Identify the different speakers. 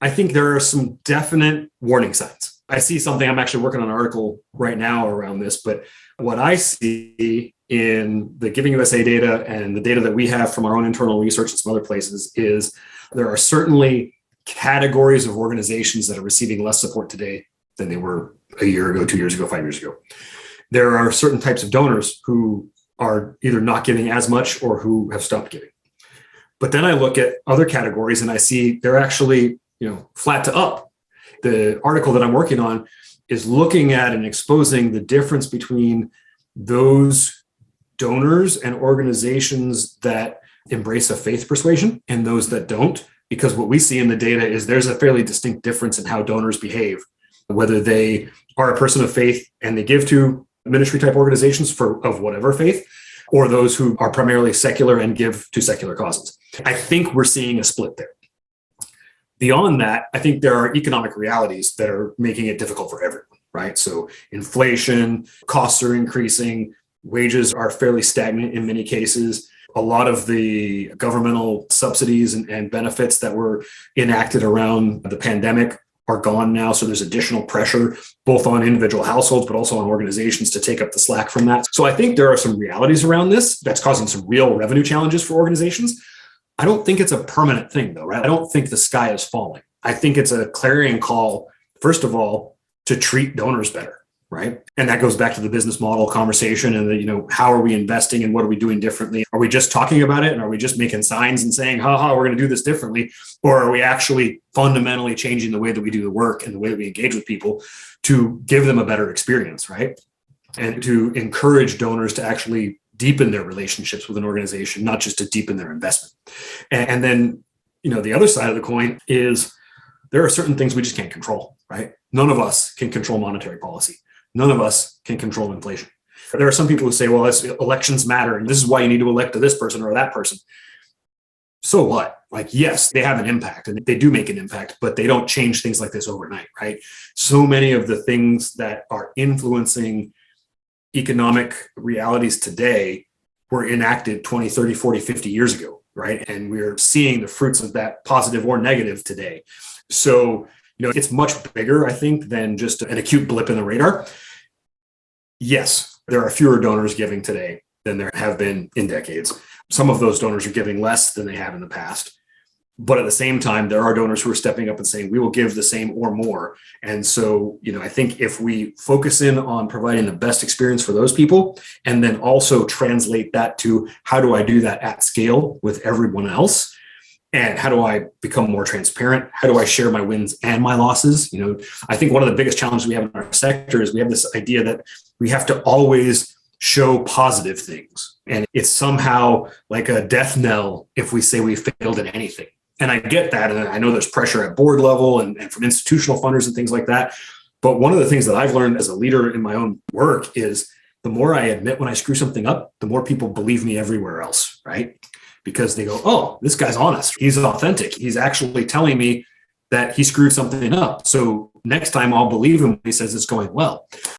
Speaker 1: I think there are some definite warning signs. I see something, I'm actually working on an article right now around this, but what I see in the Giving USA data and the data that we have from our own internal research and some other places is there are certainly categories of organizations that are receiving less support today than they were a year ago, 2 years ago, 5 years ago. There are certain types of donors who are either not giving as much or who have stopped giving. But then I look at other categories and I see they're actually, flat to up. The article that I'm working on is looking at and exposing the difference between those donors and organizations that embrace a faith persuasion and those that don't. Because what we see in the data is there's a fairly distinct difference in how donors behave, whether they are a person of faith and they give to ministry type organizations of whatever faith, or those who are primarily secular and give to secular causes. I think we're seeing a split there. Beyond that, I think there are economic realities that are making it difficult for everyone, right? So inflation, costs are increasing, wages are fairly stagnant in many cases. A lot of the governmental subsidies and benefits that were enacted around the pandemic are gone now. So there's additional pressure both on individual households, but also on organizations to take up the slack from that. So I think there are some realities around this that's causing some real revenue challenges for organizations. I don't think it's a permanent thing though, right? I don't think the sky is falling. I think it's a clarion call, first of all, to treat donors better, right? And that goes back to the business model conversation and how are we investing and what are we doing differently? Are we just talking about it and are we just making signs and saying, we're going to do this differently? Or are we actually fundamentally changing the way that we do the work and the way that we engage with people to give them a better experience, right? And to encourage donors to actually deepen their relationships with an organization, not just to deepen their investment. And then, the other side of the coin is there are certain things we just can't control, right? None of us can control monetary policy. None of us can control inflation. There are some people who say, well, elections matter, and this is why you need to elect to this person or that person. So what? Yes, they have an impact and they do make an impact, but they don't change things like this overnight, right? So many of the things that are influencing economic realities today were enacted 20, 30, 40, 50 years ago, right? And we're seeing the fruits of that, positive or negative, today. So, it's much bigger, I think, than just an acute blip in the radar. Yes, there are fewer donors giving today than there have been in decades. Some of those donors are giving less than they have in the past. But at the same time, there are donors who are stepping up and saying, we will give the same or more. And so, I think if we focus in on providing the best experience for those people, and then also translate that to how do I do that at scale with everyone else? And how do I become more transparent? How do I share my wins and my losses? I think one of the biggest challenges we have in our sector is we have this idea that we have to always show positive things. And it's somehow like a death knell if we say we failed at anything. And I get that. And I know there's pressure at board level and from institutional funders and things like that. But one of the things that I've learned as a leader in my own work is the more I admit when I screw something up, the more people believe me everywhere else, right? Because they go, oh, this guy's honest. He's authentic. He's actually telling me that he screwed something up. So next time I'll believe him when he says it's going well.